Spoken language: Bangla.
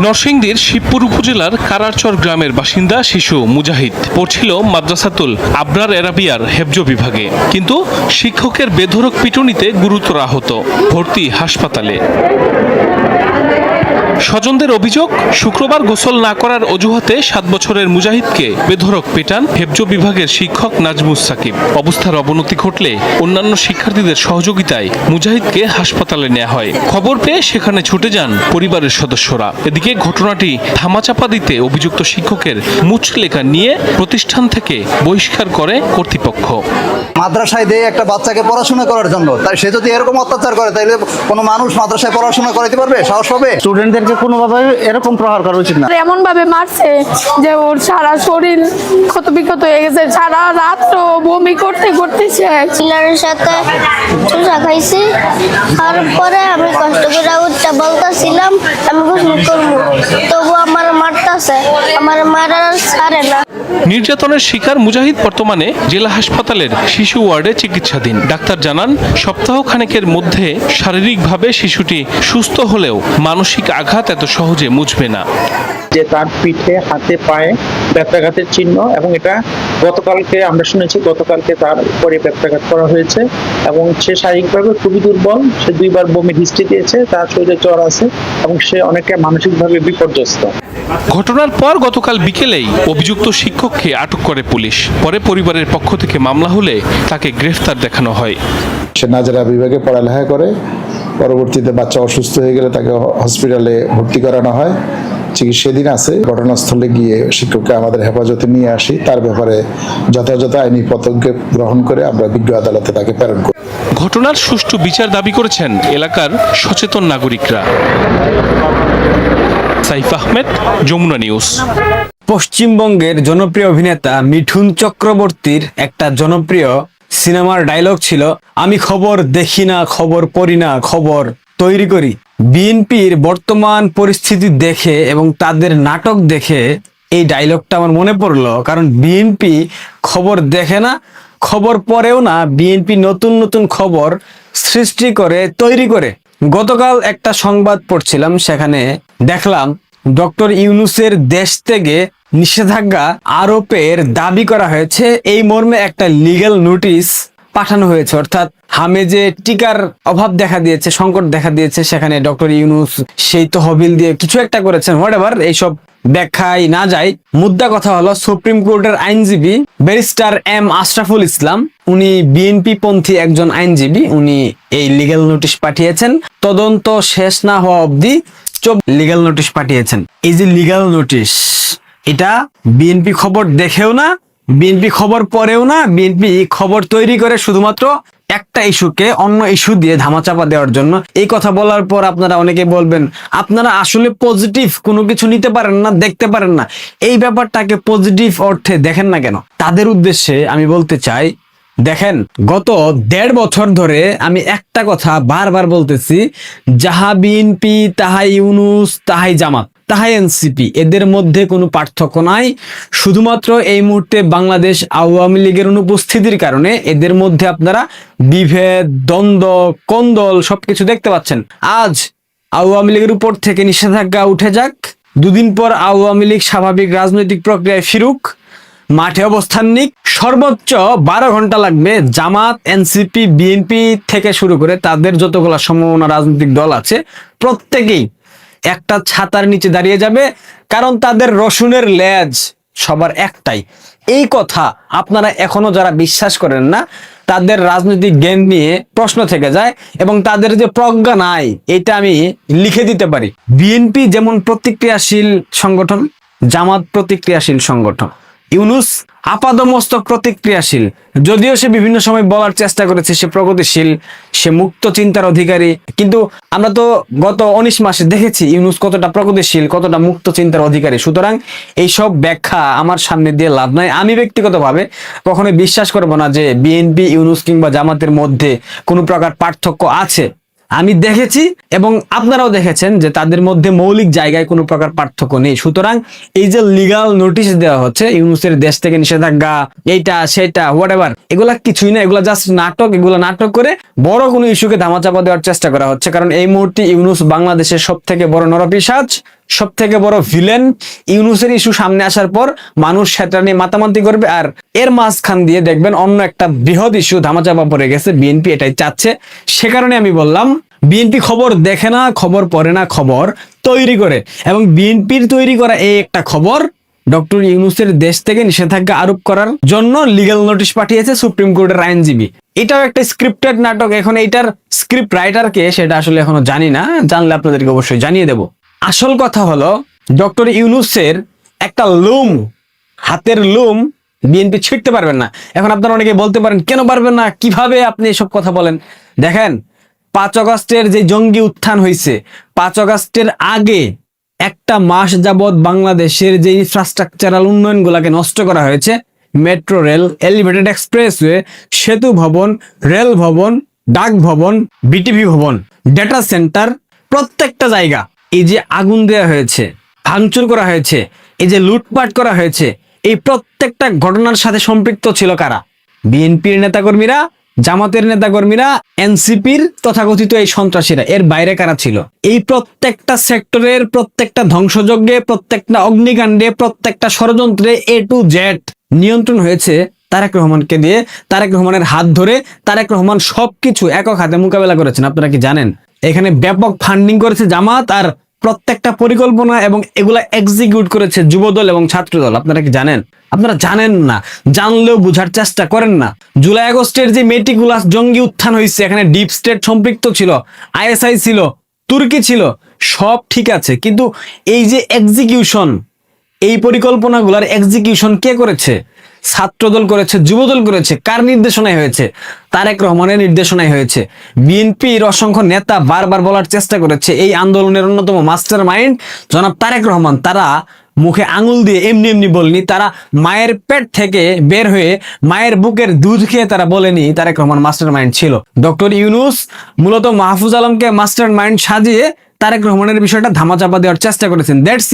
নরসিংদীর শিবপুর উপজেলার কারারচর গ্রামের বাসিন্দা শিশু মুজাহিদ পড়ছিল মাদ্রাসাতুল আবরার এরাবিয়ার হেফজ বিভাগে, কিন্তু শিক্ষকের বেধড়ক পিটুনিতে গুরুতর আহত, ভর্তি হাসপাতালে। স্বজনদের অভিযোগ, শুক্রবার গোসল না করার অজুহাতে 7 বছরের মুজাহিদকে বেধড়ক পেটান হেফজ বিভাগের শিক্ষক নাজমুস সাকিব। অবস্থার অবনতি ঘটলে অন্যান্য শিক্ষার্থীদের সহযোগিতায় মুজাহিদকে হাসপাতালে নেওয়া হয়। খবর পেয়ে সেখানে ছুটে যান পরিবারের সদস্যরা। এদিকে ঘটনাটি ধামাচাপা দিতে অভিযুক্ত শিক্ষকের মুচলেখা নিয়ে প্রতিষ্ঠান থেকে বহিষ্কার করে কর্তৃপক্ষ। মাদ্রাসায় দিয়ে একটা বাচ্চাকে পড়াশোনা করার জন্য, তাই সে যদি এরকম অত্যাচার করে তাহলে কোনো মানুষ মাদ্রাসায় পড়াশোনা করাতে পারবে? সাহস পাবে? স্টুডেন্টদেরকে কোনোভাবে এরকম প্রহার করা উচিত না। এমন ভাবে মারছে যে ওর সারা শরীর ক্ষত বিক্ষত হয়ে গেছে, সারা রাত তো বমি করতে শেষ। চিলারের সাথে চুষা খাইছি, তারপরে আমি কষ্ট করে উঠতে বলতেছিলাম আমি গোসল করবো, তবু আমার মারতেছে, আমার মারার ছাড়ে না। নির্যাতনের শিকার মুজাহিদ বর্তমানে জেলা হাসপাতালের শিশু ওয়ার্ডে চিকিৎসাধীন। ডাক্তার জানান, সপ্তাহ খানেকের মধ্যে শারীরিকভাবে শিশুটি সুস্থ হলেও মানসিক আঘাত এত সহজে মুছবে না। যে তার পিঠে, হাতে, পায়ে ব্যথাঘাতের চিহ্ন, এবং এটা গতকালকে আমরা শুনেছি, গতকালকে তার উপরে ব্যথাঘাত করা হয়েছে এবং সে শারীরিকভাবে খুবই দুর্বল। সে 2 বার বমির হিস্ট্রি দিয়েছে, তার শরীরে জ্বর আছে এবং সে অনেকটা মানসিকভাবে বিপর্যস্ত। ঘটনার পর গতকাল বিকেলেই অভিযুক্ত শিক্ষককে আটক করে পুলিশ। পরে পরিবারের পক্ষ থেকে মামলা হলে তাকে গ্রেফতার দেখানো হয়। সে নাজারা বিভাগে পড়ালেখা করে, পরবর্তীতে বাচ্চা অসুস্থ হয়ে গেলে তাকে হসপিটালে ভর্তি করানো হয়। চিকিৎসাধীন আছে। ঘটনাস্থলে গিয়ে শিক্ষককে আমাদের হেফাজতে নিয়ে আসি, তার ব্যাপারে যথাযথ আইনি পদক্ষেপ গ্রহণ করে আমরা বিজ্ঞ আদালতে তাকে প্রেরণ করি। ঘটনার সুষ্ঠু বিচার দাবি করেছেন এলাকার সচেতন নাগরিকরা। সাইফ আহমেদ, যমুনা নিউজ। পশ্চিমবঙ্গের জনপ্রিয় অভিনেতা মিঠুন চক্রবর্তীর একটা জনপ্রিয় সিনেমার ডায়লগ ছিল, আমি খবর দেখি না, খবর পড়ি না, খবর তৈরি করি। বিএনপির বর্তমান পরিস্থিতি দেখে এবং তাদের নাটক দেখে এই ডায়লগটা আমার মনে পড়লো, কারণ বিএনপি খবর দেখে না, খবর পড়েও না, বিএনপি নতুন নতুন খবর সৃষ্টি করে, তৈরি করে। গতকাল একটা সংবাদ পড়ছিলাম, সেখানে দেখলাম ডক্টর ইউনূসের দেশ থেকে নিষেধাজ্ঞা আরোপের দাবি করা হয়েছে। এই মর্মে একটা লিগ্যাল নোটিশ পাঠানো হয়েছে, অর্থাৎ হামেজে টিকার অভাব দেখা দিয়েছে, সংকট দেখা দিয়েছে, সেখানে ডক্টর ইউনূস সেই তহবিল দিয়ে কিছু একটা করেছেন। হোয়াটএভার, এইসব ব্যাখ্যায় না যায়, মুদ্রা কথা হলো সুপ্রিম কোর্টের আইনজীবী ব্যারিস্টার এম আশরাফুল ইসলাম, উনি বিএনপি পন্থী একজন আইনজীবী, উনি এই লিগ্যাল নোটিশ পাঠিয়েছেন। তদন্ত শেষ না হওয়া অবধি লিগ্যাল নোটিশ পাঠিয়েছেন। এই যে লিগ্যাল নোটিশ, এটা বিএনপি খবর দেখেও না, বিএনপি খবর পড়েও না, বিএনপি খবর তৈরি করে শুধুমাত্র একটা ইস্যুকে অন্য ইস্যু দিয়ে ধামাচাপা দেওয়ার জন্য। এই কথা বলার পর আপনারা অনেকে বলবেন, আপনারা আসলে পজিটিভ কোনো কিছু নিতে পারেন না, দেখতে পারেন না, এই ব্যাপারটাকে পজিটিভ অর্থে দেখেন না কেন? তাদের উদ্দেশ্যে আমি বলতে চাই, দেখেন, গত 1.5 বছর ধরে আমি একটা কথা বারবার বলতেছি, যাহা বিএনপি, তাহাই ইউনূস, তাহাই জামাত, তাহাই এনসিপি, এদের মধ্যে কোনো পার্থক্য নাই। শুধুমাত্র এই মুহূর্তে বাংলাদেশ আওয়ামী লীগের অনুপস্থিতির কারণে এদের মধ্যে আপনারা বিভেদ, দ্বন্দ্ব, কোন্দল সবকিছু দেখতে পাচ্ছেন। আজ আওয়ামী লীগের উপর থেকে নিষেধাজ্ঞা উঠে যাক, 2 দিন পর আওয়ামী লীগ স্বাভাবিক রাজনৈতিক প্রক্রিয়ায় ফিরুক, মাঠে অবস্থান নিক, সর্বোচ্চ 12 ঘন্টা লাগবে। জামাত, এনসিপি, বিএনপি থেকে শুরু করে তাদের যতগুলো সম্ভাবনা রাজনৈতিক দল আছে, প্রত্যেকেই একটা ছাতার নিচে দাঁড়িয়ে যাবে, কারণ তাদের রসুনের লেজ সবার একটাই। এই কথা আপনারা এখনো যারা বিশ্বাস করেন না, তাদের রাজনৈতিক জ্ঞান নিয়ে প্রশ্ন থেকে যায় এবং তাদের যে প্রজ্ঞা নাই, এটা আমি লিখে দিতে পারি। বিএনপি যেমন প্রতিক্রিয়াশীল সংগঠন, জামাত প্রতিক্রিয়াশীল সংগঠন, ইউনূস আপাদমস্তক প্রতিক্রিয়াশীল, যদিও সে বিভিন্ন সময় বলার চেষ্টা করেছে সে প্রগতিশীল, সে মুক্ত চিন্তার অধিকারী, কিন্তু আমরা তো গত 19 মাসে দেখেছি ইউনূস কতটা প্রগতিশীল, কতটা মুক্ত চিন্তার অধিকারী। সুতরাং এইসব ব্যাখ্যা আমার সামনে দিয়ে লাভ নাই। আমি ব্যক্তিগতভাবে কখনোই বিশ্বাস করব না যে বিএনপি, ইউনূস কিংবা জামাতের মধ্যে কোনো প্রকার পার্থক্য আছে। আমি দেখেছি এবং আপনারাও দেখেছেন যে তাদের মধ্যে মৌলিক জায়গায় কোনো প্রকার পার্থক্য নেই। সুতরাং এই যে লিগ্যাল নোটিশ দেওয়া হচ্ছে, ইউনূসের দেশ থেকে নিষেধাজ্ঞা, এইটা সেটা হোয়াটএভার, এগুলা কিছুই না, এগুলা জাস্ট নাটক। এগুলা নাটক করে বড় কোনো ইস্যুকে ধামাচাপা দেওয়ার চেষ্টা করা হচ্ছে, কারণ এই মুহূর্তে ইউনূস বাংলাদেশের সব থেকে বড় নরপিশাচ। সব থেকে বড় ভিলেন ইউনূসের ইস্যু সামনে আসার পর মানুষ সেটা নিয়ে মাতামাতি করবে, আর এর মাঝখান দিয়ে দেখবেন অন্য একটা বৃহৎ ইস্যু ধামাচাপা পড়ে গেছে। বিএনপি এটাই চাচ্ছে। সে কারণে আমি বললাম বিএনপি খবর দেখে না, খবর পড়ে না, খবর তৈরি করে। এবং বিএনপির তৈরি করা এই একটা খবর ডক্টর ইউনূসের দেশ থেকে নিষেধাজ্ঞা আরোপ করার জন্য লিগ্যাল নোটিশ পাঠিয়েছে সুপ্রিম কোর্টের আইনজীবী। এটাও একটা স্ক্রিপ্টেড নাটক। এখন এইটার স্ক্রিপ্ট রাইটার কে সেটা আসলে এখনো জানি না, জানলে আপনাদেরকে অবশ্যই জানিয়ে দেব। আসল কথা হলো ডক্টর ইউনূসের একটা লুম, হাতের লুম বিএনপি ছিঁড়তে পারবেন না। এখন আপনারা অনেকে বলতে পারেন কেন পারবেন না, কিভাবে আপনি এসব কথা বলেন? দেখেন 5 আগস্টের যে জঙ্গি উত্থান হয়েছে, 5 আগস্টের আগে একটা মাস যাবৎ বাংলাদেশের যে ইনফ্রাস্ট্রাকচারাল উন্নয়নগুলোকে নষ্ট করা হয়েছে, মেট্রো রেল, এলিভেটেড এক্সপ্রেসওয়ে, সেতু ভবন, রেল ভবন, ডাক ভবন, বিটিভি ভবন, ডেটা সেন্টার, প্রত্যেকটা জায়গা এই যে আগুন দেওয়া হয়েছে, ভাঙচুর করা হয়েছে, এই যে লুটপাট করা হয়েছে, এই প্রত্যেকটা ঘটনার সাথে সম্পৃক্ত ছিল কারা? বিএনপির নেতাকর্মীরা, জামাতের নেতাকর্মীরা, এনসিপির তথাকথিত এই সন্ত্রাসীরা। এর বাইরে কারা ছিল? এই প্রত্যেকটা সেক্টরের প্রত্যেকটা ধ্বংসযজ্ঞে, প্রত্যেকটা অগ্নিকাণ্ডে, প্রত্যেকটা ষড়যন্ত্রে A to Z নিয়ন্ত্রণ হয়েছে তারেক রহমানকে দিয়ে। তারেক রহমানের হাত ধরে তারেক রহমান সবকিছু একক হাতে মোকাবেলা করেছেন। আপনারা কি জানেন? এখানে ব্যাপক ফান্ডিং করেছে জামাত, আর প্রত্যেকটা পরিকল্পনা এবং এগুলা এক্সিকিউট করেছে যুবদল এবং ছাত্রদল। আপনারা কি জানেন? আপনারা জানেন না, জানলেও বুঝার চেষ্টা করেন না। জুলাই আগস্টের যে মেটিকুলাস জঙ্গি উত্থান হয়েছে, এখানে ডিপ স্টেট সম্পৃক্ত ছিল, আইএসআই ছিল, তুর্কি ছিল, সব ঠিক আছে, কিন্তু এই যে এক্সিকিউশন, এই পরিকল্পনাগুলোর এক্সিকিউশন কে করেছে? ছাত্রদল করেছে, যুবদল করেছে। কার নির্দেশনায় হয়েছে? তারেক রহমানের নির্দেশনায় হয়েছে। বিএনপির অসংখ্য নেতা বারবার বলার চেষ্টা করেছে এই আন্দোলনের অন্যতম মাস্টার মাইন্ড জনাব তারেক রহমান। তারা মুখে আঙুল দিয়ে এমনি এমনি বলেনি, তারা মায়ের পেট থেকে বের হয়ে মায়ের বুকের দুধ খেয়ে তারা বলেনি তারেক রহমান মাস্টার মাইন্ড ছিল। ডক্টর ইউনূস মূলত মাহফুজ আলমকে মাস্টার মাইন্ড সাজিয়ে তারেক রহমানের বিষয়টা ধামাচাপা দেওয়ার চেষ্টা করেছেন। দ্যাটস